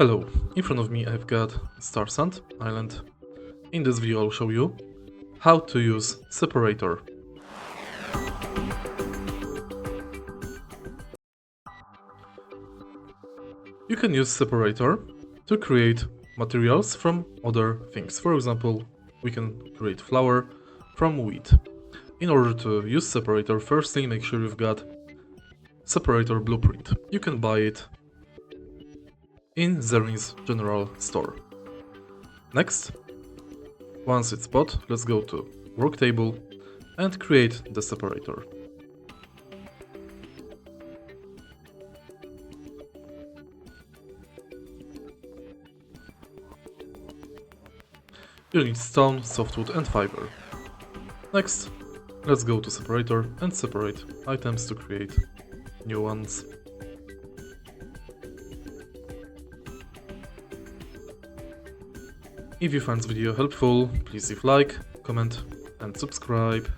Hello, in front of me I've got Starsand Island. In this video I'll show you how to use Separator. You can use Separator to create materials from other things. For example, we can create flour from wheat. In order to use Separator, firstly make sure you've got Separator blueprint. You can buy it in Zerin's general store. Next, once it's bought, let's go to work table and create the separator. You need stone, softwood and fiber. Next, let's go to separator and separate items to create new ones. If you find this video helpful, please leave like, comment and subscribe.